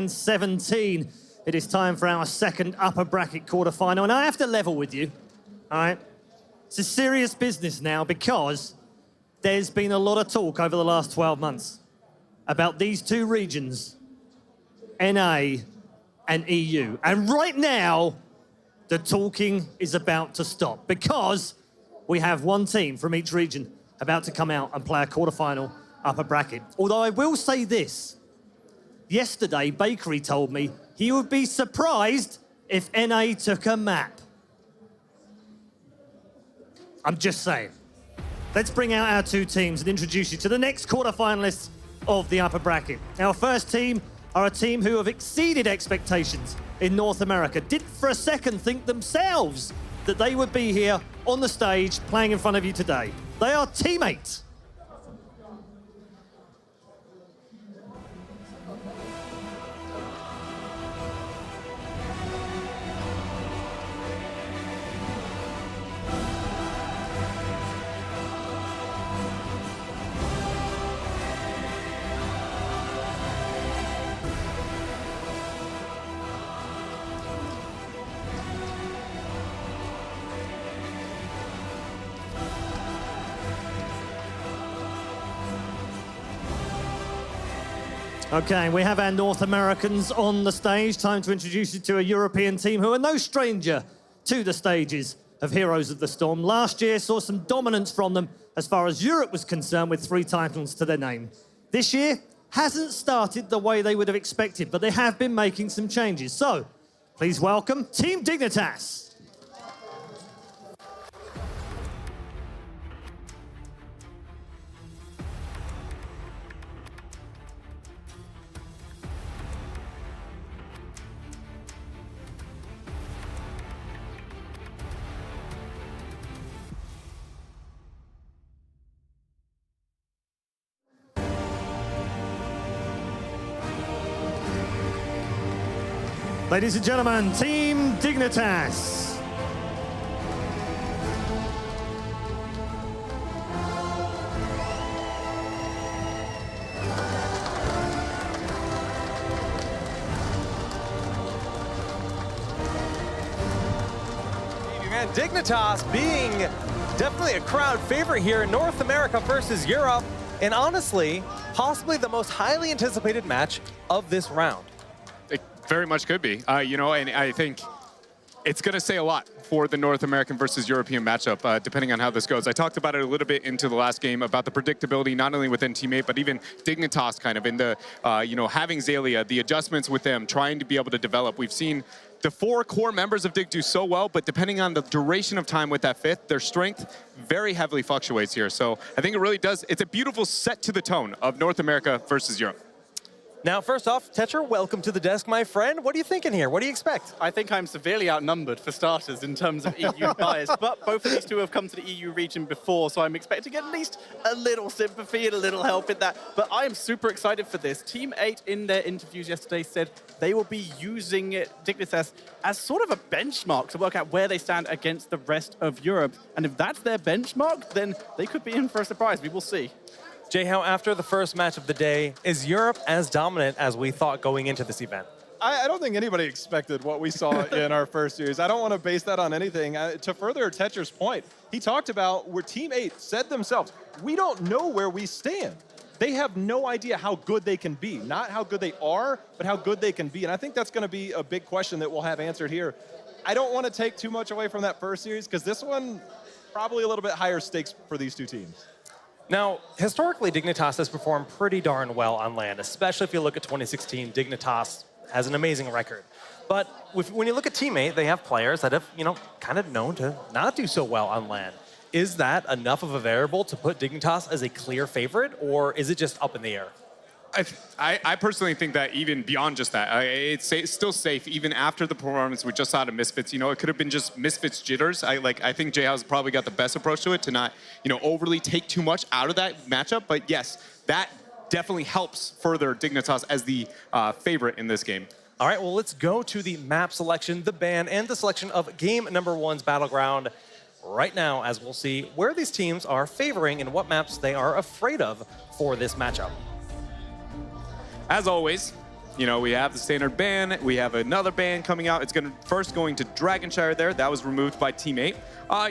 and 17. It is time for our second upper bracket quarterfinal, and I have to level with you, all right? It's a serious business now because there's been a lot of talk over the last 12 months about these two regions, NA and EU. And right now, the talking is about to stop because we have one team from each region about to come out and play a quarterfinal upper bracket. Although I will say this, yesterday Bakery told me he would be surprised if NA took a map. I'm just saying. Let's bring out our two teams and introduce you to the next quarterfinalists of the upper bracket. Our first team are a team who have exceeded expectations in North America. Didn't for a second think themselves that they would be here on the stage playing in front of you today. They are Teammates. Okay, we have our North Americans on the stage. Time to introduce you to a European team who are no stranger to the stages of Heroes of the Storm. Last year saw some dominance from them as far as Europe was concerned with 3 titles to their name. This year hasn't started the way they would have expected, but they have been making some changes. So, please welcome Team Dignitas. Ladies and gentlemen, Team Dignitas. Man, Dignitas being definitely a crowd favorite here in North America versus Europe, and honestly, possibly the most highly anticipated match of this round. It very much could be, you know, and I think it's going to say a lot for the North American versus European matchup, depending on how this goes. I talked about it a little bit into the last game about the predictability, not only within teammate, but even Dignitas kind of in the, you know, having Xaylia, the adjustments with them, trying to be able to develop. We've seen the 4 core members of Dig do so well, but depending on the duration of time with that 5th, their strength very heavily fluctuates here. So I think it really does, it's a beautiful set to the tone of North America versus Europe. Now, first off, Tetra, welcome to the desk, my friend. What are you thinking here? What do you expect? I think I'm severely outnumbered, for starters, in terms of EU bias, but both of these two have come to the EU region before, so I'm expecting at least a little sympathy and a little help in that. But I am super excited for this. Team 8, in their interviews yesterday, said they will be using Dignitas as sort of a benchmark to work out where they stand against the rest of Europe. And if that's their benchmark, then they could be in for a surprise. We will see. Jay-How, after the first match of the day, is Europe as dominant as we thought going into this event? I don't think anybody expected what we saw in our first series. I don't want to base that on anything. To further Tetra's point, he talked about where Team 8 said themselves, we don't know where we stand. They have no idea how good they can be. Not how good they are, but how good they can be. And I think that's going to be a big question that we'll have answered here. I don't want to take too much away from that first series because this one, probably a little bit higher stakes for these two teams. Now, historically, Dignitas has performed pretty darn well on land, especially if you look at 2016. Dignitas has an amazing record. But when you look at Teammate, they have players that have, you know, kind of known to not do so well on land. Is that enough of a variable to put Dignitas as a clear favorite, or is it just up in the air? I personally think that even beyond just that, it's still safe even after the performance we just saw to Misfits. You know, it could have been just Misfits jitters. I think Jayhow's probably got the best approach to it to not, you know, overly take too much out of that matchup. But yes, that definitely helps further Dignitas as the favorite in this game. All right, well, let's go to the map selection, the ban, and the selection of game number 1's Battleground right now, as we'll see where these teams are favoring and what maps they are afraid of for this matchup. As always, You know, we have the standard ban. We have another ban coming out. It's first going to Dragonshire there. That was removed by Team 8.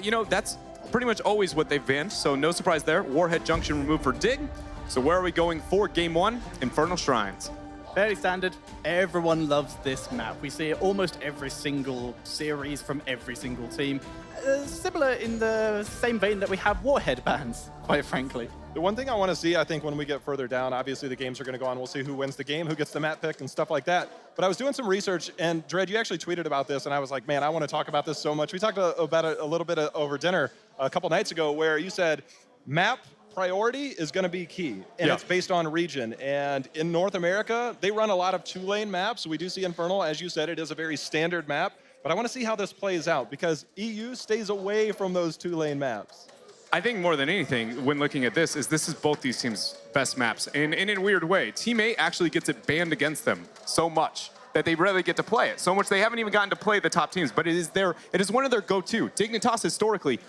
You know, that's pretty much always what they've banned, so no surprise there. Warhead Junction removed for Dig. So where are we going for Game 1? Infernal Shrines. Fairly standard. Everyone loves this map. We see it almost every single series from every single team. Similar in the same vein that we have Warhead bans, quite frankly. The one thing I want to see, I think, when we get further down, obviously the games are going to go on. We'll see who wins the game, who gets the map pick, and stuff like that. But I was doing some research, and Dredd, you actually tweeted about this, and I was like, man, I want to talk about this so much. We talked about it a little bit over dinner a couple nights ago, where you said map priority is going to be key, and it's based on region. And in North America, they run a lot of 2-lane maps. We do see Infernal, as you said, it is a very standard map. But I want to see how this plays out, because EU stays away from those 2-lane maps. I think more than anything, when looking at this is both these teams' best maps. And in a weird way, Team 8 actually gets it banned against them so much that they rarely get to play it. So much they haven't even gotten to play the top teams, but it is one of their go-to. Dignitas historically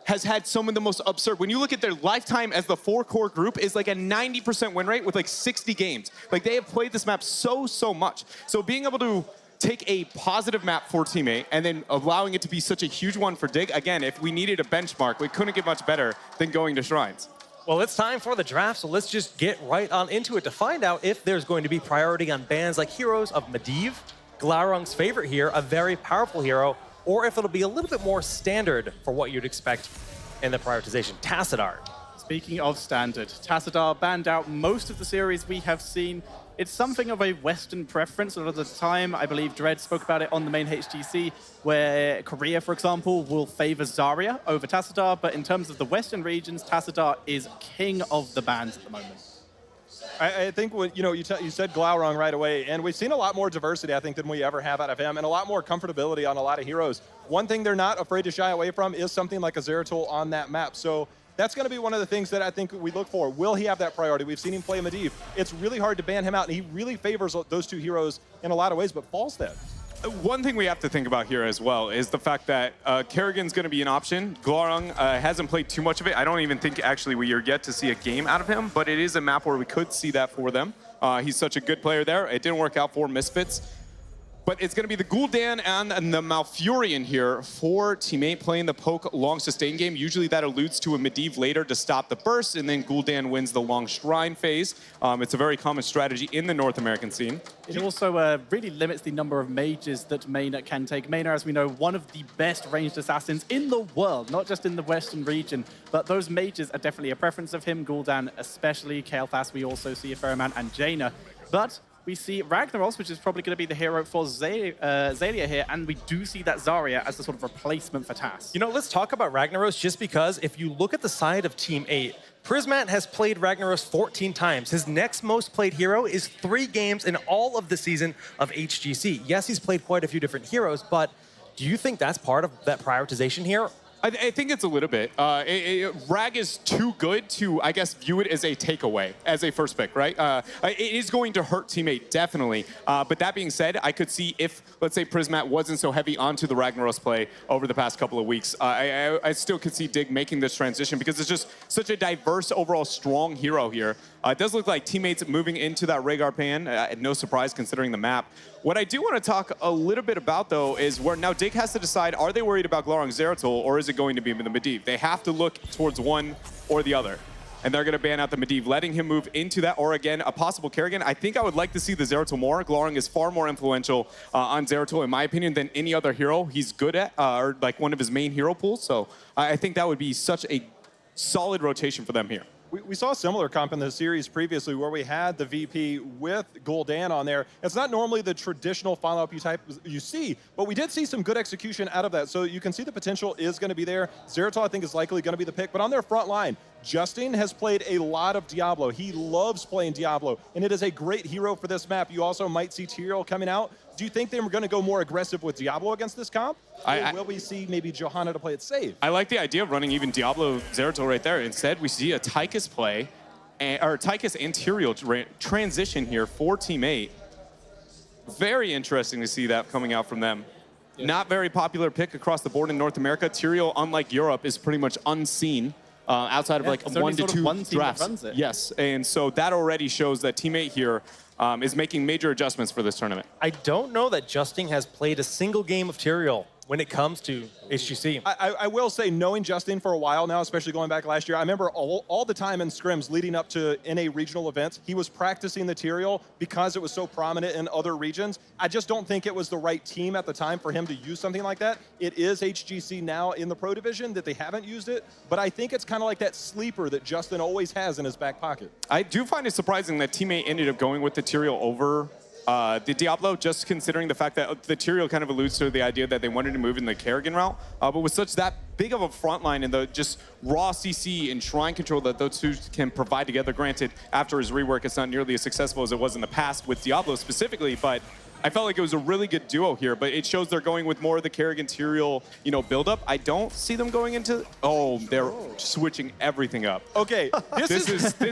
has had some of the most absurd. When you look at their lifetime as the 4-core group, is like a 90% win rate with like 60 games. Like, they have played this map so much. So being able to take a positive map for Team 8 and then allowing it to be such a huge one for Dig, again, if we needed a benchmark, we couldn't get much better than going to Shrines. Well, it's time for the draft, so let's just get right on into it to find out if there's going to be priority on bans like Heroes of Medivh, Glaurung's favorite here, a very powerful hero, or if it'll be a little bit more standard for what you'd expect in the prioritization. Tassadar. Speaking of standard, Tassadar banned out most of the series we have seen. It's something of a Western preference a lot of the time. I believe Dredd spoke about it on the main HGC, where Korea, for example, will favor Zarya over Tassadar. But in terms of the Western regions, Tassadar is king of the bans at the moment. I think when, you said Glaurung right away, and we've seen a lot more diversity, I think, than we ever have out of him, and a lot more comfortability on a lot of heroes. One thing they're not afraid to shy away from is something like a Zeratul on that map. So that's going to be one of the things that I think we look for. Will he have that priority? We've seen him play Medivh. It's really hard to ban him out, and he really favors those two heroes in a lot of ways, but falls dead. One thing we have to think about here as well is the fact that Kerrigan's going to be an option. Glaurung hasn't played too much of it. I don't even think actually we are yet to see a game out of him, but it is a map where we could see that for them. He's such a good player there. It didn't work out for Misfits. But it's going to be the Gul'dan and the Malfurion here for Team 8 playing the poke long sustain game. Usually that alludes to a Medivh later to stop the burst, and then Gul'dan wins the long shrine phase. It's a very common strategy in the North American scene. It also really limits the number of mages that Maynard can take. Maynard, as we know, one of the best ranged assassins in the world, not just in the Western region, but those mages are definitely a preference of him. Gul'dan especially, Kael'thas we also see a fair amount, and Jaina. But we see Ragnaros, which is probably going to be the hero for Xaylia here, and we do see that Zarya as the sort of replacement for Tass. You know, let's talk about Ragnaros just because if you look at the side of Team 8, Prismat has played Ragnaros 14 times. His next most played hero is 3 games in all of the season of HGC. Yes, he's played quite a few different heroes, but do you think that's part of that prioritization here? I think it's a little bit. Rag is too good to, I guess, view it as a takeaway, as a first pick, right? It is going to hurt Team 8, definitely. But that being said, I could see if, let's say, Prismat wasn't so heavy onto the Ragnaros play over the past couple of weeks, I still could see Dig making this transition because it's just such a diverse, overall strong hero here. It does look like teammates moving into that Rhaegar pan, no surprise considering the map. What I do want to talk a little bit about, though, is where now Dig has to decide, are they worried about Glaurung Zeratul, or is it going to be the Medivh? They have to look towards one or the other. And they're going to ban out the Medivh, letting him move into that, or again, a possible Kerrigan. I think I would like to see the Zeratul more. Glaurung is far more influential on Zeratul, in my opinion, than any other hero he's good at, or like one of his main hero pools. So I think that would be such a solid rotation for them here. We saw a similar comp in the series previously where we had the VP with Gul'dan on there. It's not normally the traditional follow-up you see, but we did see some good execution out of that. So you can see the potential is going to be there. Zeratul, I think, is likely going to be the pick. But on their front line, Justin has played a lot of Diablo. He loves playing Diablo, and it is a great hero for this map. You also might see Tyrael coming out. Do you think they're going to go more aggressive with Diablo against this comp? Or will we see maybe Johanna to play it safe? I like the idea of running even Diablo Zeratul right there. Instead, we see a Tychus play, or Tychus and Tyrael transition here for Team 8. Very interesting to see that coming out from them. Yeah. Not very popular pick across the board in North America. Tyrael, unlike Europe, is pretty much unseen outside of like it's 1 only to sort of 2 one team that drafts. runs it. Yes, and so that already shows that Team 8 here is making major adjustments for this tournament. I don't know that Justin has played a single game of Tyrael when it comes to HGC. I will say, knowing Justin for a while now, especially going back last year, I remember all the time in scrims leading up to NA regional events, he was practicing the Tyrael because it was so prominent in other regions. I just don't think it was the right team at the time for him to use something like that. It is HGC now in the Pro Division that they haven't used it, but I think it's kind of like that sleeper that Justin always has in his back pocket. I do find it surprising that Team 8 ended up going with the Tyrael over the Diablo, just considering the fact that the Tyrael kind of alludes to the idea that they wanted to move in the Kerrigan route, but with such that big of a front line and the just raw CC and shrine control that those two can provide together. Granted, after his rework, it's not nearly as successful as it was in the past with Diablo specifically, but I felt like it was a really good duo here, but it shows they're going with more of the Kerrigan Tyrael, build-up. I don't see them going into, they're switching everything up. Okay, This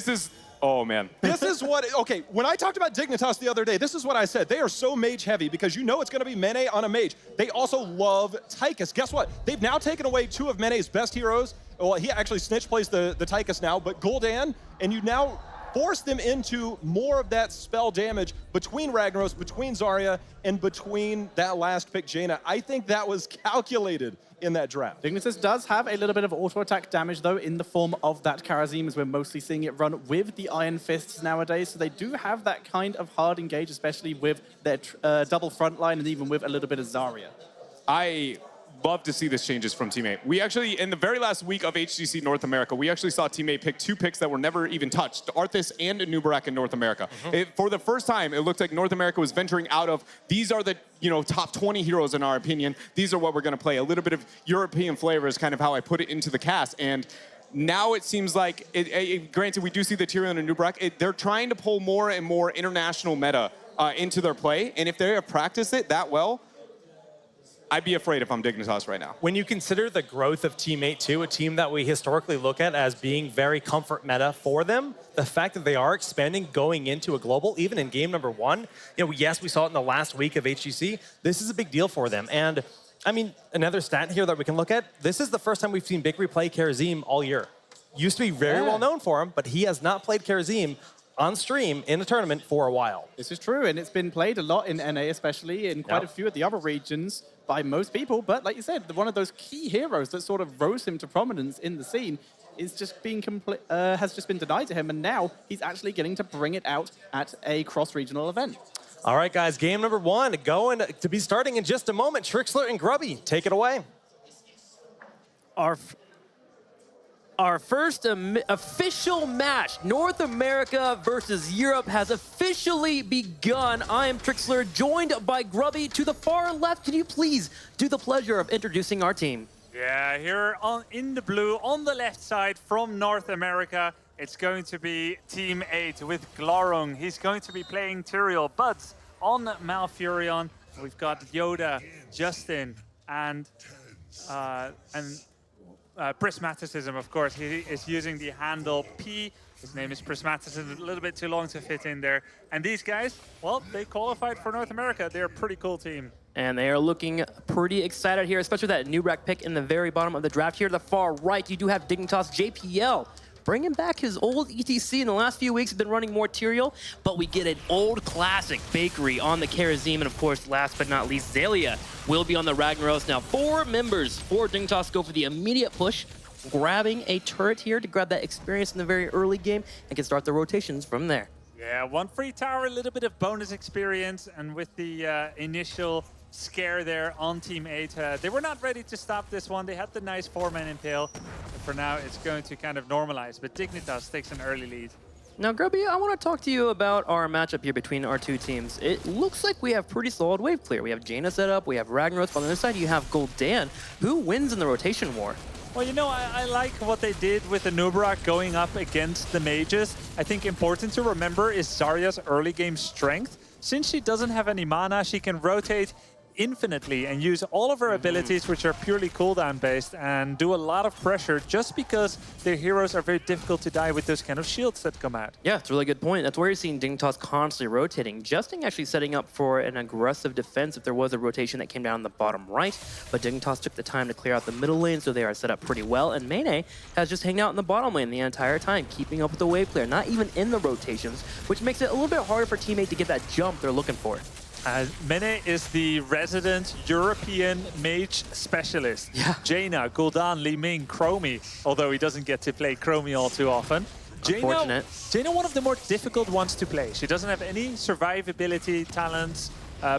is oh man. This is what, okay, when I talked about Dignitas the other day, this is what I said. They are so mage heavy because it's going to be Mene on a mage. They also love Tychus. Guess what? They've now taken away 2 of Mene's best heroes. Well, he actually Snitch plays the Tychus now, but Gul'dan, and you now force them into more of that spell damage between Ragnaros, between Zarya, and between that last pick, Jaina. I think that was calculated in that draft. Dignitas does have a little bit of auto-attack damage, though, in the form of that Karazim, as we're mostly seeing it run with the Iron Fists nowadays. So they do have that kind of hard engage, especially with their double front line and even with a little bit of Zarya. I love to see this changes from Team 8. We actually, in the very last week of HGC North America, we actually saw Team 8 pick 2 picks that were never even touched, Arthas and Nubarak in North America. For the first time, it looked like North America was venturing out of, these are the top 20 heroes in our opinion. These are what we're going to play. A little bit of European flavor is kind of how I put it into the cast. And now it seems like, granted, we do see the Tyrion and Nubarak, they're trying to pull more and more international meta into their play. And if they have practiced it that well, I'd be afraid if I'm Dignitas right now. When you consider the growth of Team 8 too, a team that we historically look at as being very comfort meta for them, the fact that they are expanding going into a global, even in game number 1, yes, we saw it in the last week of HGC, this is a big deal for them. And I mean, another stat here that we can look at, this is the first time we've seen Bigry play Karazim all year. Used to be very well known for him, but he has not played Karazim on stream in a tournament for a while. This is true, and it's been played a lot in NA, especially in quite a few of the other regions by most people. But like you said, one of those key heroes that sort of rose him to prominence in the scene is just being has just been denied to him, and now he's actually getting to bring it out at a cross-regional event. All right, guys, game number 1 going to be starting in just a moment. Trixler and Grubby, take it away. Our first official match, North America versus Europe, has officially begun. I am Trixler, joined by Grubby. To the far left, can you please do the pleasure of introducing our team? Yeah, here in the blue, on the left side from North America, it's going to be Team 8 with Glorung. He's going to be playing Tyrael. Buds on Malfurion. We've got Yoda, Justin, and Prismaticism, of course. He is using the handle P. His name is Prismaticism, a little bit too long to fit in there. And these guys, well, they qualified for North America. They're a pretty cool team. And they are looking pretty excited here, especially that Nubarak pick in the very bottom of the draft. Here to the far right, you do have Dignitas JPL. Bringing back his old ETC in the last few weeks, have been running more Tyrael, but we get an old classic Bakery on the Karazim, and of course, last but not least, Zalia will be on the Ragnaros. Now, 4 members for Dignitas go for the immediate push, grabbing a turret here to grab that experience in the very early game and can start the rotations from there. Yeah, 1 free tower, a little bit of bonus experience, and with the initial scare there on Team 8. They were not ready to stop this one. They had the nice 4-man impale. But for now, it's going to kind of normalize. But Dignitas takes an early lead. Now, Grubby, I want to talk to you about our matchup here between our 2 teams. It looks like we have pretty solid wave clear. We have Jaina set up, we have Ragnaros. On the other side, you have Gul'dan. Who wins in the rotation war? Well, I like what they did with the Nubarak going up against the mages. I think important to remember is Zarya's early game strength. Since she doesn't have any mana, she can rotate infinitely and use all of her abilities, which are purely cooldown based, and do a lot of pressure just because their heroes are very difficult to die with those kind of shields that come out. Yeah, it's a really good point. That's where you're seeing Dignitas constantly rotating. Justin actually setting up for an aggressive defense if there was a rotation that came down the bottom right, but Dignitas took the time to clear out the middle lane, so they are set up pretty well, and Mene has just hanged out in the bottom lane the entire time, keeping up with the wave clear, not even in the rotations, which makes it a little bit harder for Team 8 to get that jump they're looking for. Mene is the resident European mage specialist. Yeah. Jaina, Gul'dan, Li Ming, Chromie, although he doesn't get to play Chromie all too often. Unfortunate. Jaina, one of the more difficult ones to play. She doesn't have any survivability talents,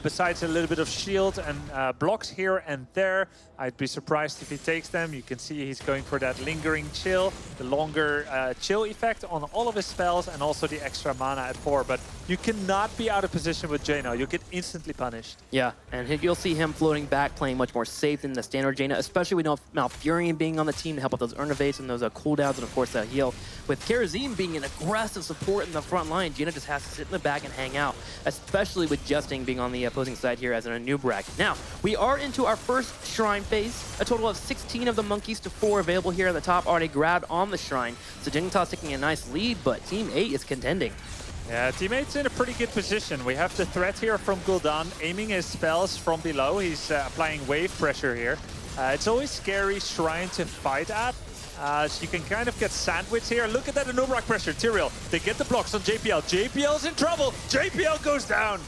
besides a little bit of shield and blocks here and there. I'd be surprised if he takes them. You can see he's going for that lingering chill, the longer chill effect on all of his spells, and also the extra mana at 4. But you cannot be out of position with Jaina. You'll get instantly punished. Yeah, and you'll see him floating back, playing much more safe than the standard Jaina, especially with Malfurion being on the team to help with those Earnavates and those cooldowns, and of course that heal. With Karazim being an aggressive support in the front line, Jaina just has to sit in the back and hang out, especially with Justin being on the opposing side here as an Anubrak. Now, we are into our first shrine phase. A total of 16 of the monkeys to 4 available here at the top already grabbed on the shrine. So Dignitas taking a nice lead, but Team 8 is contending. Yeah, Team 8's in a pretty good position. We have the threat here from Gul'dan, aiming his spells from below. He's applying wave pressure here. It's always scary shrine to fight at. So you can kind of get sandwiched here. Look at that Anubrak pressure. Tyrael, they get the blocks on JPL. JPL's in trouble. JPL goes down.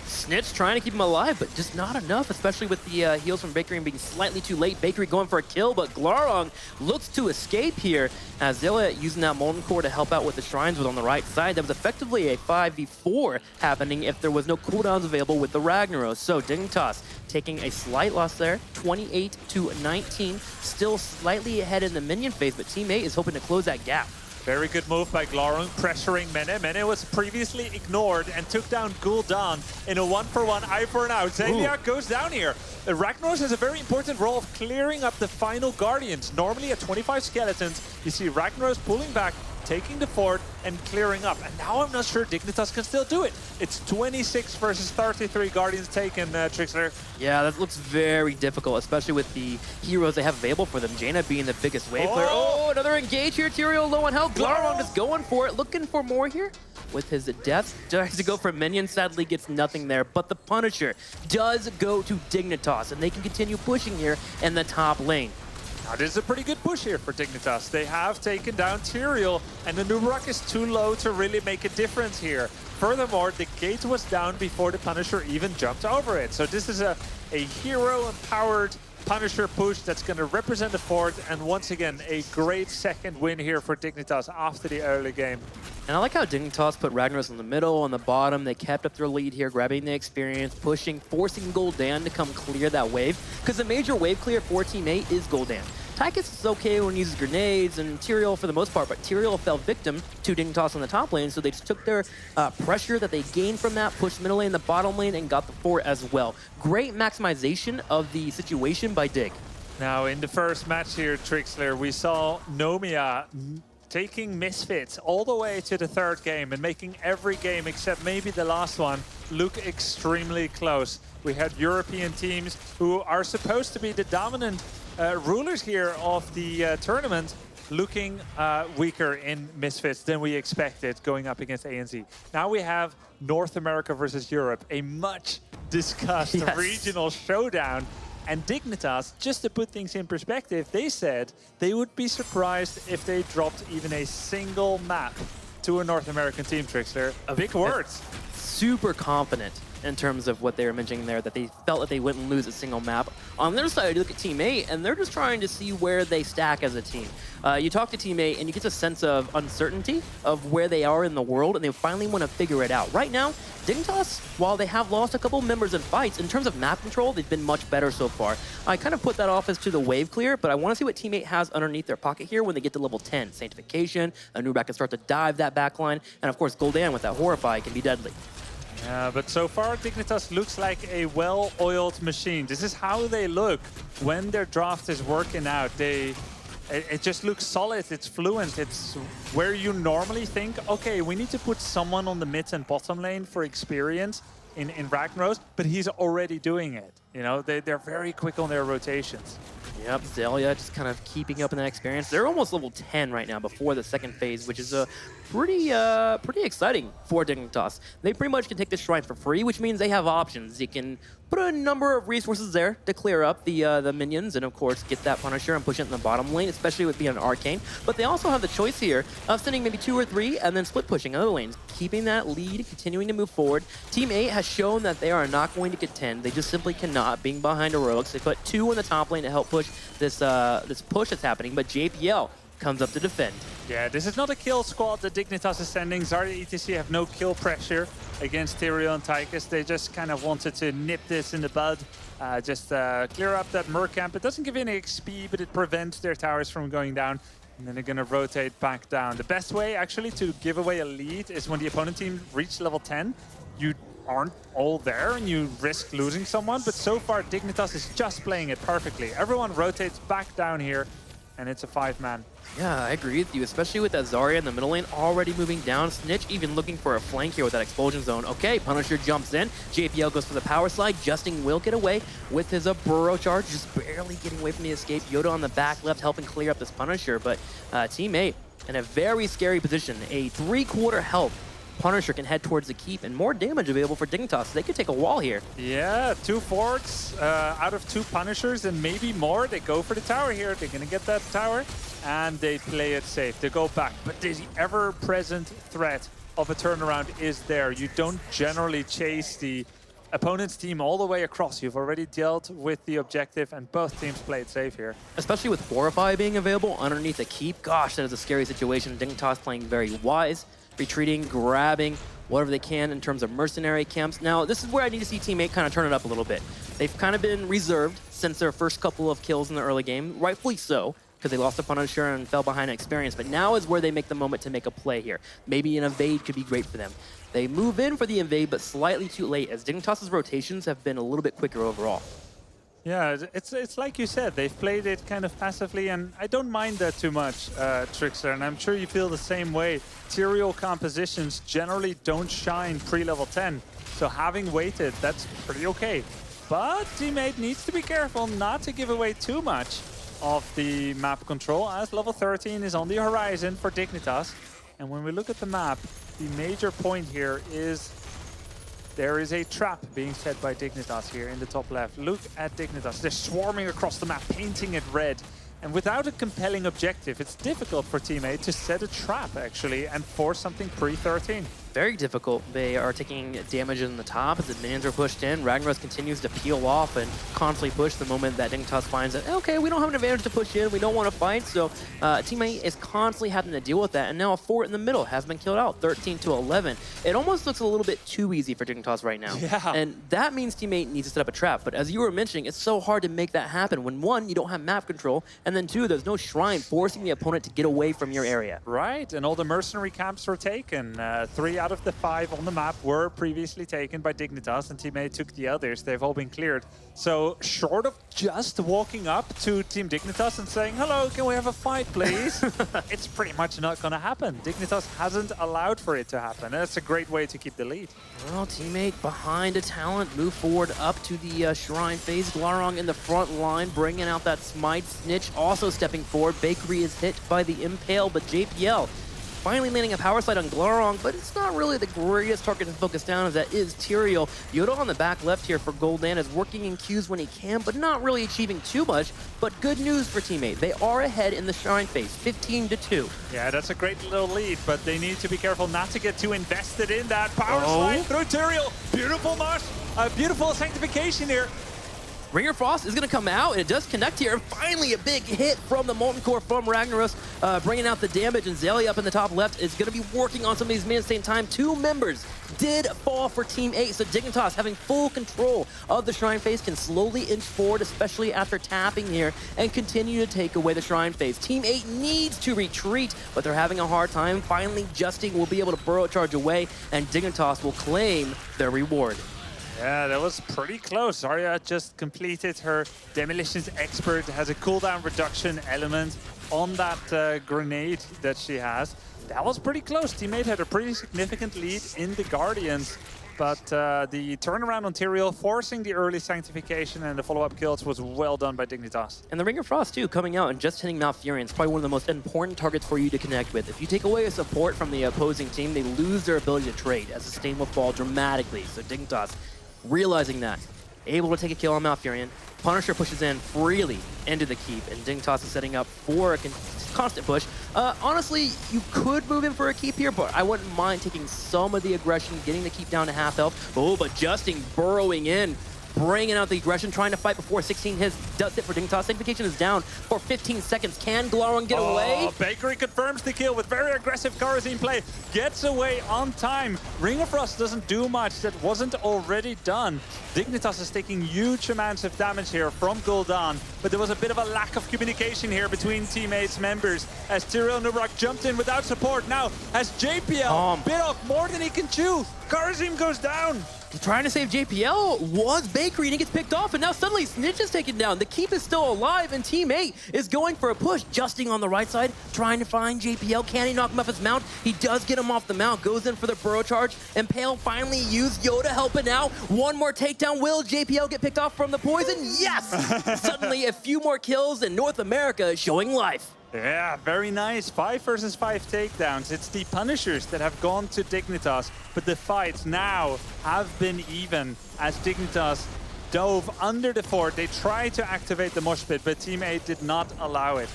Snitch trying to keep him alive, but just not enough, especially with the heals from Bakery being slightly too late. Bakery going for a kill, but Glarong looks to escape here as Zilla using that Molten Core to help out with the shrines was on the right side. That was effectively a 5v4 happening if there was no cooldowns available with the Ragnaros. So Dignitas taking a slight loss there, 28-19, still slightly ahead in the minion phase, but Team 8 is hoping to close that gap. Very good move by Glarung, pressuring Mene. Mene was previously ignored and took down Gul'dan in a 1-for-1 eye for an out. Xayliak goes down here. Ragnaros has a very important role of clearing up the final Guardians. Normally at 25 skeletons, you see Ragnaros pulling back, taking the fort and clearing up. And now I'm not sure Dignitas can still do it. It's 26 versus 33 Guardians taken, Trixler. Yeah, that looks very difficult, especially with the heroes they have available for them. Jaina being the biggest wave player. Oh, another engage here. Tyrael low on health. Glarong is going for it, looking for more here. With his death, tries to go for minion, sadly gets nothing there. But the Punisher does go to Dignitas, and they can continue pushing here in the top lane. Now, this is a pretty good push here for Dignitas. They have taken down Tyrael, and the Anubrak is too low to really make a difference here. Furthermore, the gate was down before the Punisher even jumped over it. So this is a hero-empowered Punisher push that's going to represent the fort, and once again, a great second win here for Dignitas after the early game. And I like how Dignitas put Ragnaros in the middle, on the bottom. They kept up their lead here, grabbing the experience, pushing, forcing Gul'dan to come clear that wave. Because the major wave clear for Team 8 is Gul'dan. Tychus is okay when he uses grenades, and Tyrael for the most part, but Tyrael fell victim to Dignitas on the top lane, so they just took their pressure that they gained from that, pushed middle lane, the bottom lane, and got the fort as well. Great maximization of the situation by Dig. Now, in the first match here, Trixler, we saw Nomia taking Misfits all the way to the third game and making every game, except maybe the last one, look extremely close. We had European teams who are supposed to be the dominant rulers here of the tournament, looking weaker in Misfits than we expected going up against ANZ. Now we have North America versus Europe, a much discussed regional showdown. And Dignitas, just to put things in perspective, they said they would be surprised if they dropped even a single map to a North American team, Trixler. Big words. Super confident in terms of what they were mentioning there, that they felt that they wouldn't lose a single map. On their side, you look at Team 8, and they're just trying to see where they stack as a team. You talk to Team 8, and you get a sense of uncertainty of where they are in the world, and they finally want to figure it out. Right now, Dignitas, while they have lost a couple members in fights, in terms of map control, they've been much better so far. I kind of put that off as to the wave clear, but I want to see what Team 8 has underneath their pocket here when they get to level 10. Sanctification, Anubrak can start to dive that backline, and of course, Gul'dan with that Horrify can be deadly. Yeah, but so far Dignitas looks like a well-oiled machine. This is how they look when their draft is working out. It just looks solid, it's fluent, it's where you normally think, okay, we need to put someone on the mid and bottom lane for experience. in Ragnaros, but he's already doing it. You know, they're very quick on their rotations. Yep, Zelia just kind of keeping up in that experience. They're almost level 10 right now before the second phase, which is pretty exciting for Dignitas. They pretty much can take the shrine for free, which means they have options. You can put a number of resources there to clear up the minions and, of course, get that Punisher and push it in the bottom lane, especially with being an Arcane. But they also have the choice here of sending maybe 2 or 3 and then split pushing other lanes, keeping that lead, continuing to move forward. Team 8 has shown that they are not going to contend. They just simply cannot, being behind heroics. They put 2 in the top lane to help push this push that's happening, but JPL comes up to defend. Yeah, this is not a kill squad that Dignitas is sending. Zarya ETC have no kill pressure against Tyrael and Tychus. They just kind of wanted to nip this in the bud, just clear up that Merc camp. It doesn't give any XP, but it prevents their towers from going down. And then they're going to rotate back down. The best way, actually, to give away a lead is when the opponent team reaches level 10. You aren't all there and you risk losing someone. But so far, Dignitas is just playing it perfectly. Everyone rotates back down here, and it's a 5-man. Yeah, I agree with you, especially with that Zarya in the middle lane already moving down. Snitch even looking for a flank here with that expulsion zone. Okay, Punisher jumps in. JPL goes for the power slide. Justin will get away with his burrow charge, just barely getting away from the escape. Yoda on the back left helping clear up this Punisher, but Team 8 in a very scary position. A 3-quarter health. Punisher can head towards the keep and more damage available for Dignitas. They could take a wall here. Yeah, 2 forts out of 2 Punishers and maybe more. They go for the tower here. They're going to get that tower and they play it safe. They go back, but the ever-present threat of a turnaround is there. You don't generally chase the opponent's team all the way across. You've already dealt with the objective and both teams play it safe here. Especially with Horrify being available underneath the keep. Gosh, that is a scary situation. Dignitas playing very wise. Retreating, grabbing whatever they can in terms of mercenary camps. Now, this is where I need to see Team 8 kind of turn it up a little bit. They've kind of been reserved since their first couple of kills in the early game, rightfully so, because they lost a Punisher and fell behind in experience, but now is where they make the moment to make a play here. Maybe an invade could be great for them. They move in for the invade, but slightly too late, as Dignitas' rotations have been a little bit quicker overall. Yeah, it's like you said, they've played it kind of passively, and I don't mind that too much, Trickster, and I'm sure you feel the same way. Tyrael compositions generally don't shine pre-level 10, so having waited, that's pretty okay. But Team 8 needs to be careful not to give away too much of the map control, as level 13 is on the horizon for Dignitas. And when we look at the map, the major point here is there is a trap being set by Dignitas here in the top left. Look at Dignitas. They're swarming across the map, painting it red. And without a compelling objective, it's difficult for Team 8 to set a trap, actually, and force something pre-13. Very difficult. They are taking damage in the top as the minions are pushed in. Ragnaros continues to peel off and constantly push the moment that Dignitas finds that, okay, we don't have an advantage to push in, we don't want to fight, so Team 8 is constantly having to deal with that, and now a fort in the middle has been killed out, 13-11. It almost looks a little bit too easy for Dignitas right now. Yeah. And that means Team 8 needs to set up a trap, but as you were mentioning, it's so hard to make that happen when, 1, you don't have map control, and then 2, there's no shrine forcing the opponent to get away from your area. Right, and all the mercenary camps were taken. 3 out of the 5 on the map were previously taken by Dignitas, and Team 8 took the others. They've all been cleared. So short of just walking up to Team Dignitas and saying, hello, can we have a fight, please? It's pretty much not going to happen. Dignitas hasn't allowed for it to happen. And that's a great way to keep the lead. Well, Team 8 behind a talent, move forward up to the shrine phase. Glarong in the front line, bringing out that smite. Snitch also stepping forward. Bakery is hit by the impale, but JPL finally landing a power slide on Glarong, but it's not really the greatest target to focus down as that is Tyrael. Yoda on the back left here for Goldan is working in queues when he can, but not really achieving too much. But good news for Team 8. They are ahead in the shrine phase, 15-2. Yeah, that's a great little lead, but they need to be careful not to get too invested in that power slide through Tyrael. Beautiful march, beautiful sanctification here. Ringer Frost is going to come out, and it does connect here. Finally, a big hit from the Molten Core from Ragnaros, bringing out the damage, and Zelia up in the top left is going to be working on some of these minions at the same time. 2 members did fall for Team 8, so Dignitas having full control of the Shrine Phase can slowly inch forward, especially after tapping here, and continue to take away the Shrine Phase. Team 8 needs to retreat, but they're having a hard time. Finally, Justin will be able to burrow charge away, and Dignitas will claim their reward. Yeah, that was pretty close. Zarya just completed her Demolitions Expert, has a cooldown reduction element on that grenade that she has. That was pretty close. Team 8 had a pretty significant lead in the Guardians. but the turnaround on Tyrael, forcing the early sanctification and the follow-up kills was well done by Dignitas. And the Ring of Frost, too, coming out and just hitting Malfurion is probably one of the most important targets for you to connect with. If you take away a support from the opposing team, they lose their ability to trade, as the sustain will fall dramatically. So Dignitas, realizing that, able to take a kill on Malfurion. Punisher pushes in freely into the keep, and Dignitas is setting up for a constant push. Honestly, you could move in for a keep here, but I wouldn't mind taking some of the aggression, getting the keep down to half health. Oh, but Justin burrowing in, bringing out the aggression, trying to fight before 16 hits. Does it for Dignitas. Sanctification is down for 15 seconds. Can Glaurung get away? Bakery confirms the kill with very aggressive Kharazim play. Gets away on time. Ring of Frost doesn't do much that wasn't already done. Dignitas is taking huge amounts of damage here from Gul'dan, but there was a bit of a lack of communication here between teammates members as Tyrael Nubrak jumped in without support. Now has JPL bit off more than he can chew. Kharazim goes down. Trying to save JPL was Bakery, and he gets picked off, and now suddenly Snitch is taken down. The keep is still alive, and Team 8 is going for a push. Justing on the right side, trying to find JPL. Can he knock him off his mount? He does get him off the mount, goes in for the burrow charge, and Pale finally used Yoda helping out. One more takedown. Will JPL get picked off from the poison? Yes! Suddenly a few more kills, and North America is showing life. Yeah, very nice. 5 versus 5 takedowns. It's the Punishers that have gone to Dignitas, but the fights now have been even as Dignitas dove under the fort. They tried to activate the mosh pit, but Team 8 did not allow it.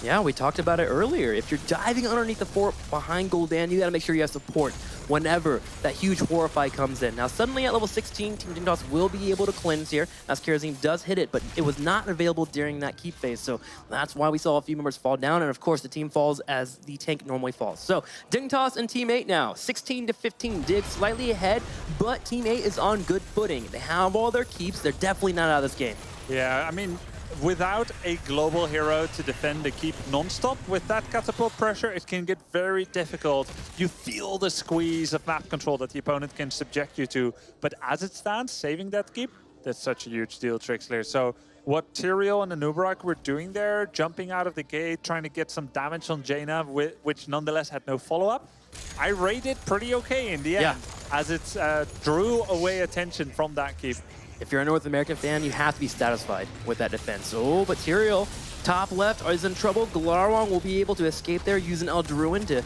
Yeah, we talked about it earlier. If you're diving underneath the fort behind Gul'dan, you gotta make sure you have support whenever that huge Horrify comes in. Now, suddenly at level 16, Team Dignitas will be able to cleanse here, as Kharazim does hit it, but it was not available during that keep phase, so that's why we saw a few members fall down, and of course, the team falls as the tank normally falls. So, Dignitas and Team 8 now, 16 to 15, Dig slightly ahead, but Team 8 is on good footing. They have all their keeps, they're definitely not out of this game. Yeah, I mean, without a global hero to defend the keep non-stop, with that catapult pressure, it can get very difficult. You feel the squeeze of map control that the opponent can subject you to, but as it stands, saving that keep, that's such a huge deal, Trixler. So what Tyrael and the Nubrak were doing there, jumping out of the gate, trying to get some damage on Jaina, which nonetheless had no follow-up, I rated pretty okay in the end, as it drew away attention from that keep. If you're a North American fan, you have to be satisfied with that defense. Oh, but Tyrael, top left, is in trouble. Glaurung will be able to escape there using Eldraruin to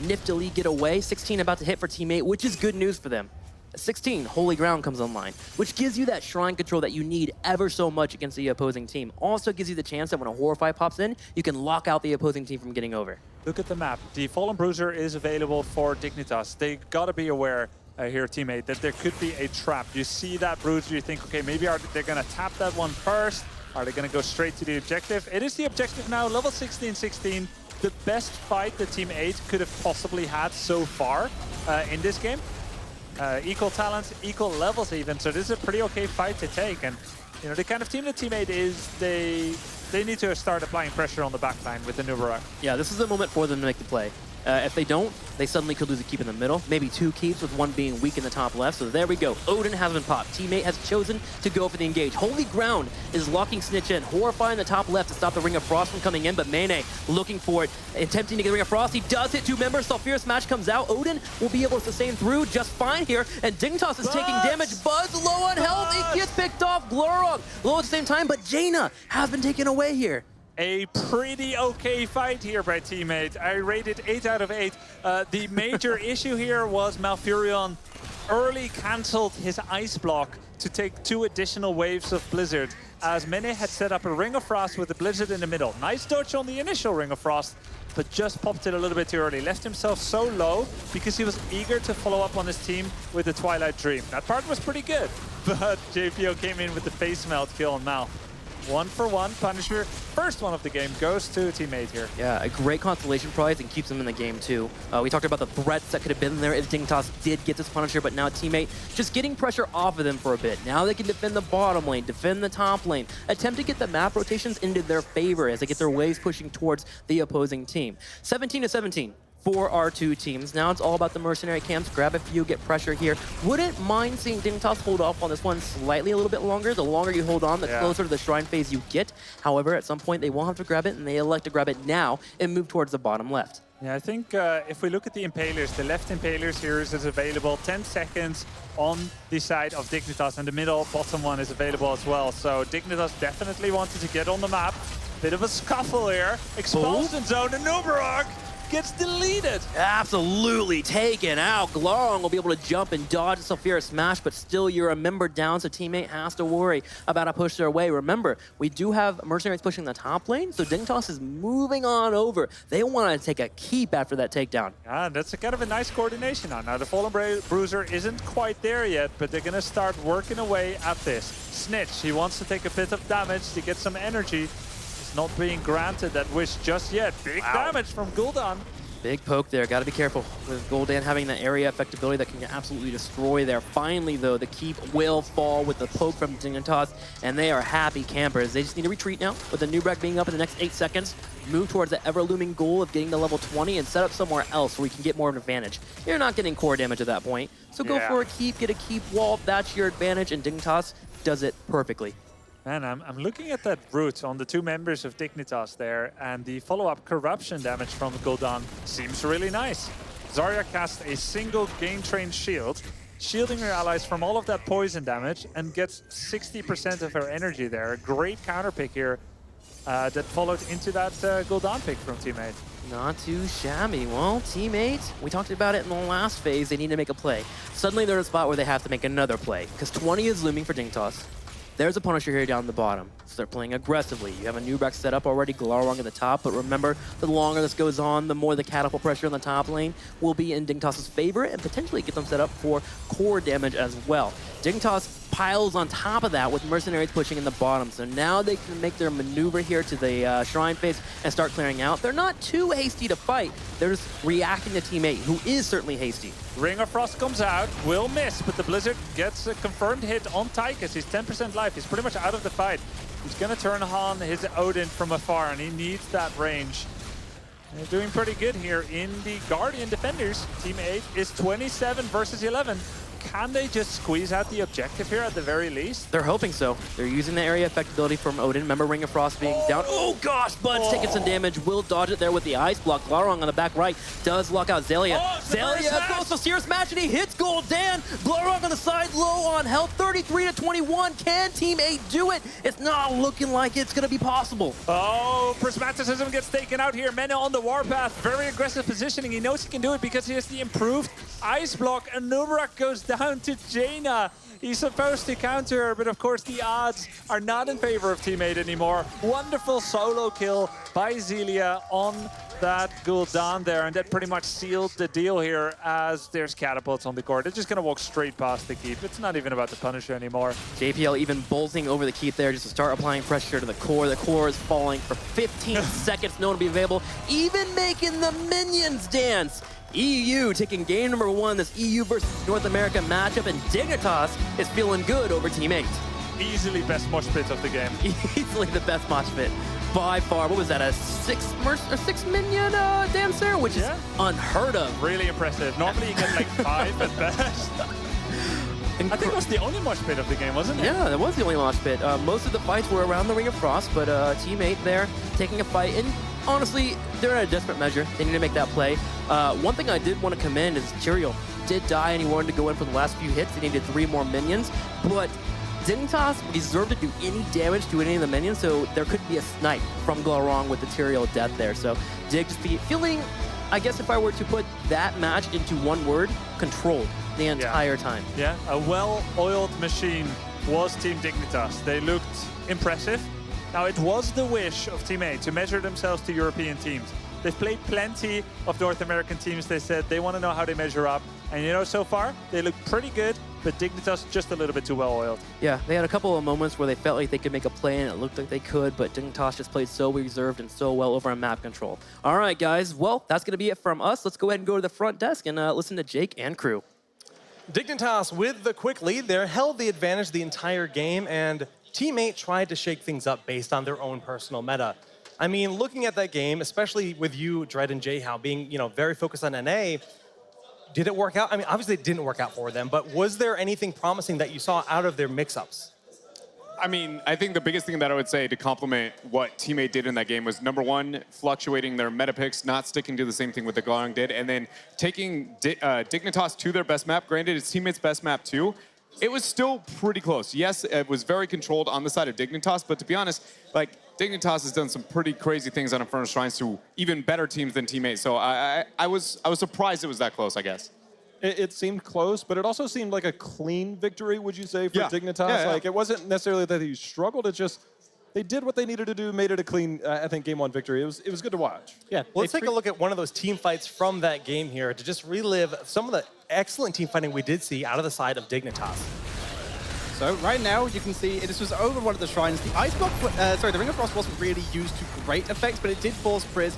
niftily get away. 16 about to hit for Team 8, which is good news for them. 16, Holy Ground comes online, which gives you that shrine control that you need ever so much against the opposing team. Also gives you the chance that when a Horrify pops in, you can lock out the opposing team from getting over. Look at the map. The Fallen Bruiser is available for Dignitas. They gotta be aware here, teammate, that there could be a trap. You see that Bruiser, you think, okay, maybe they're gonna tap that one first. Are they gonna go straight to the objective? It is the objective now, level 16-16. The best fight that Team 8 could have possibly had so far in this game. Equal talents, equal levels even, so this is a pretty okay fight to take. And you know, the kind of team that Team 8 is, they need to start applying pressure on the backline with the Nubarak. Yeah, this is the moment for them to make the play. If they don't, they suddenly could lose a keep in the middle. Maybe 2 keeps with one being weak in the top left. So there we go. Odin has been popped. Teammate has chosen to go for the engage. Holy Ground is locking Snitch in. Horrify in the top left to stop the Ring of Frost from coming in, but Mene looking for it, attempting to get the Ring of Frost. He does hit 2 members. Sulfurous Match comes out. Odin will be able to sustain through just fine here, and Dignitas is taking damage. Buzz low on health. He gets picked off. Glaurung low at the same time, but Jaina has been taken away here. A pretty okay fight here by Teammate. I rated 8 out of 8. The major issue here was Malfurion early cancelled his ice block to take 2 additional waves of Blizzard, as Mene had set up a Ring of Frost with the Blizzard in the middle. Nice dodge on the initial Ring of Frost, but just popped it a little bit too early. Left himself so low because he was eager to follow up on his team with the Twilight Dream. That part was pretty good, but JPO came in with the face melt kill on Mal. 1 for 1, Punisher, first one of the game, goes to Teammate here. Yeah, a great constellation prize and keeps him in the game too. We talked about the threats that could have been there if Dignitas did get this Punisher, but now Teammate just getting pressure off of them for a bit. Now they can defend the bottom lane, defend the top lane, attempt to get the map rotations into their favor as they get their waves pushing towards the opposing team. 17 to 17. For our 2 teams. Now it's all about the mercenary camps. Grab a few, get pressure here. Wouldn't mind seeing Dignitas hold off on this one slightly a little bit longer. The longer you hold on, the closer to the shrine phase you get. However, at some point they won't have to grab it, and they elect to grab it now and move towards the bottom left. Yeah, I think if we look at the impalers, the left impalers here is available 10 seconds on the side of Dignitas, and the middle bottom one is available as well. So Dignitas definitely wanted to get on the map. Bit of a scuffle here. Expulsion zone, and Nubarak gets deleted. Absolutely taken out. Glorong will be able to jump and dodge Sulfura Smash, but still you're a member down, so teammate has to worry about a push their way. Remember, we do have Mercenaries pushing the top lane, so Dignitas is moving on over. They want to take a keep after that takedown. Yeah, that's a kind of a nice coordination now. Now the Fallen Bruiser isn't quite there yet, but they're gonna start working away at this. Snitch, he wants to take a bit of damage to get some energy. Not being granted that wish just yet. Big damage from Gul'dan. Big poke there. Got to be careful with Gul'dan having that area effectability that can absolutely destroy there. Finally, though, the keep will fall with the poke from Dignitas, and they are happy campers. They just need to retreat now with the Nubarak being up in the next 8 seconds. Move towards the ever-looming goal of getting to level 20 and set up somewhere else where we can get more of an advantage. You're not getting core damage at that point, so go for a keep, get a keep wall. That's your advantage, and Dignitas does it perfectly. Man, I'm looking at that root on the 2 members of Dignitas there, and the follow-up corruption damage from Gul'dan seems really nice. Zarya casts a single game-trained shield, shielding her allies from all of that poison damage, and gets 60% of her energy there. A great counter pick here that followed into that Gul'dan pick from teammate. Not too shabby. Well, teammate, we talked about it in the last phase. They need to make a play. Suddenly they're in a spot where they have to make another play, because 20 is looming for Dignitas. There's a Punisher here down the bottom, so they're playing aggressively. You have a Nubarak set up already, Glorong at the top, but remember, the longer this goes on, the more the catapult pressure on the top lane will be in Dignitas' favor and potentially get them set up for core damage as well. Dignitas piles on top of that with Mercenaries pushing in the bottom, so now they can make their maneuver here to the Shrine face and start clearing out. They're not too hasty to fight, they're just reacting to teammate, who is certainly hasty. Ring of Frost comes out, will miss, but the Blizzard gets a confirmed hit on Tychus. He's 10% life, he's pretty much out of the fight. He's gonna turn on his Odin from afar, and he needs that range. They're doing pretty good here in the Guardian Defenders. Team 8 is 27 versus 11. Can they just squeeze out the objective here at the very least? They're hoping so. They're using the area effectability from Odin. Remember Ring of Frost being down. Oh gosh, Bud's taking some damage. Will dodge it there with the ice block. Glorong on the back right does lock out Zelia. Zelia goes for Seer Smash and he hits Gul'dan. Glorong on the side, low on health, 33 to 21. Can Team 8 do it? It's not looking like it's gonna be possible. Oh, Prismaticism gets taken out here. Mena on the warpath, very aggressive positioning. He knows he can do it because he has the improved ice block, and Nubarak goes down to Jaina. He's supposed to counter her, but of course the odds are not in favor of Team 8 anymore. Wonderful solo kill by Zelia on that Gul'dan there, and that pretty much sealed the deal here as there's catapults on the court. They're just gonna walk straight past the keep. It's not even about the Punisher anymore. JPL even bolting over the keep there just to start applying pressure to the core. The core is falling for 15 seconds, no one to be available, even making the minions dance. EU taking game number 1, this EU versus North America matchup, and Dignitas is feeling good over Team 8. Easily best mosh pit of the game. Easily the best mosh pit by far. What was that, a six minion dancer, which is unheard of. Really impressive. Normally you get like 5 at best. I think it was the only mosh pit of the game, wasn't it? Yeah, that was the only mosh pit. Most of the fights were around the Ring of Frost, but Team 8 there taking a fight, and honestly, they're in a desperate measure. They need to make that play. One thing I did want to commend is Tyrael did die and he wanted to go in for the last few hits. He needed 3 more minions, but Dignitas deserved to do any damage to any of the minions, so there could be a snipe from Glorong with the Tyrael death there. So Dig just feeling, I guess if I were to put that match into one word, controlled the entire time. Yeah, a well-oiled machine was Team Dignitas. They looked impressive. Now, it was the wish of Team 8 to measure themselves to European teams. They've played plenty of North American teams. They said they want to know how they measure up. And you know, so far, they look pretty good, but Dignitas just a little bit too well-oiled. Yeah, they had a couple of moments where they felt like they could make a play, and it looked like they could, but Dignitas just played so reserved and so well over on map control. All right, guys, well, that's going to be it from us. Let's go ahead and go to the front desk and listen to Jake and crew. Dignitas with the quick lead there, held the advantage the entire game, and Team 8 tried to shake things up based on their own personal meta. I mean, looking at that game, especially with you, Dread and Jayhow, being very focused on NA, did it work out? I mean, obviously it didn't work out for them, but was there anything promising that you saw out of their mix-ups? I mean, I think the biggest thing that I would say to compliment what Teammate did in that game was, number one, fluctuating their meta picks, not sticking to the same thing what the Glowing did, and then taking Dignitas to their best map. Granted, it's Teammate's best map too. It was still pretty close. Yes, it was very controlled on the side of Dignitas, but to be honest, like, Dignitas has done some pretty crazy things on Infernal Shrines to even better teams than Teammate. So I was surprised it was that close, I guess. It seemed close, but it also seemed like a clean victory, would you say, for Yeah. Dignitas? Yeah, yeah. Like, it wasn't necessarily that he struggled, it's just they did what they needed to do, made it a clean, I think, game 1 victory. It was good to watch. Yeah. Well, let's take a look at one of those team fights from that game here to just relive some of the excellent team fighting we did see out of the side of Dignitas. So right now, you can see this was over one of the shrines. The ice block, the Ring of Frost wasn't really used to great effects, but it did force Priz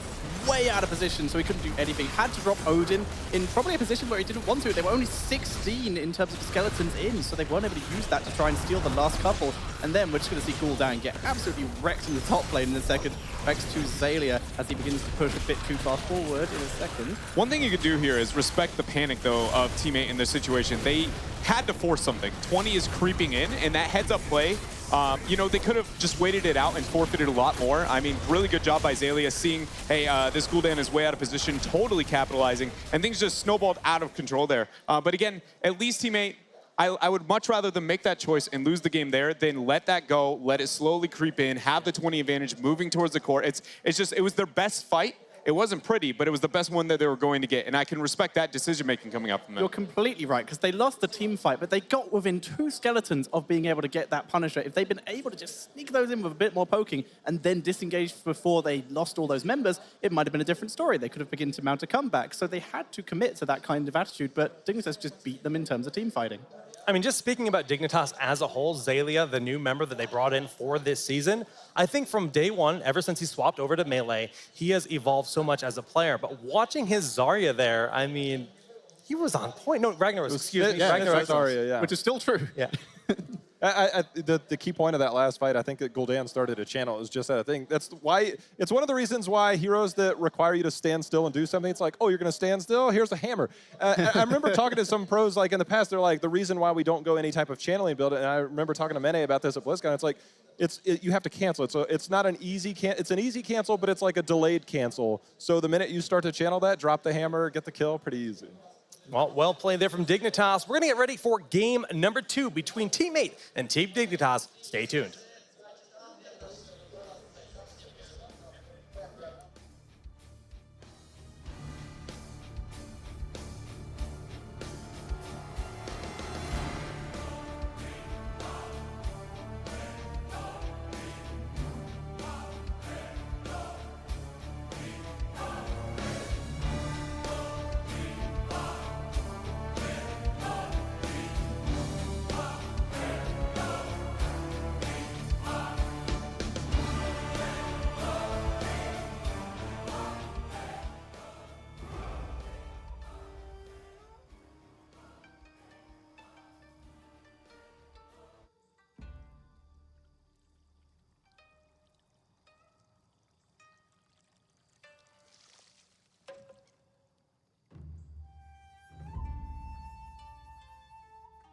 way out of position, so he couldn't do anything. Had to drop Odin in probably a position where he didn't want to. They were only 16 in terms of skeletons in, so they weren't able to use that to try and steal the last couple. And then we're just going to see Gul'dan get absolutely wrecked in the top lane in a second. Thanks to Xaylia as he begins to push a bit too far forward in a second. One thing you could do here is respect the panic, though, of Teammate in this situation. They had to force something. 20 is creeping in, and that heads-up play, you know, they could have just waited it out and forfeited a lot more. I mean, really good job by Xaylia seeing, hey, this Gul'dan is way out of position, totally capitalizing, and things just snowballed out of control there. But again, at least Teammate, I would much rather them make that choice and lose the game there than let that go, let it slowly creep in, have the 20 advantage, moving towards the core. It was their best fight. It wasn't pretty, but it was the best one that they were going to get, and I can respect that decision-making coming up from them. You're completely right, because they lost the team fight, but they got within 2 skeletons of being able to get that Punisher. If they'd been able to just sneak those in with a bit more poking and then disengage before they lost all those members, it might have been a different story. They could have begun to mount a comeback. So they had to commit to that kind of attitude, but Dignitas just beat them in terms of team fighting. I mean, just speaking about Dignitas as a whole, Xaylia, the new member that they brought in for this season, I think from day one, ever since he swapped over to Melee, he has evolved so much as a player. But watching his Zarya there, I mean, he was on point. No, Ragnar was, excuse me. Yeah, Ragnar that's Zarya, yeah. Which is still true. Yeah. The key point of that last fight, I think that Gul'dan started a channel, is just that thing. That's why, it's one of the reasons why heroes that require you to stand still and do something, it's like, oh, you're going to stand still? Here's a hammer. I remember talking to some pros, like in the past, they're like, the reason why we don't go any type of channeling build, and I remember talking to Mene about this at BlizzCon, it's like, you have to cancel it. So it's not an easy it's an easy cancel, but it's like a delayed cancel. So the minute you start to channel that, drop the hammer, get the kill, pretty easy. Well played there from Dignitas. We're going to get ready for game number 2 between Teammate and Team Dignitas. Stay tuned.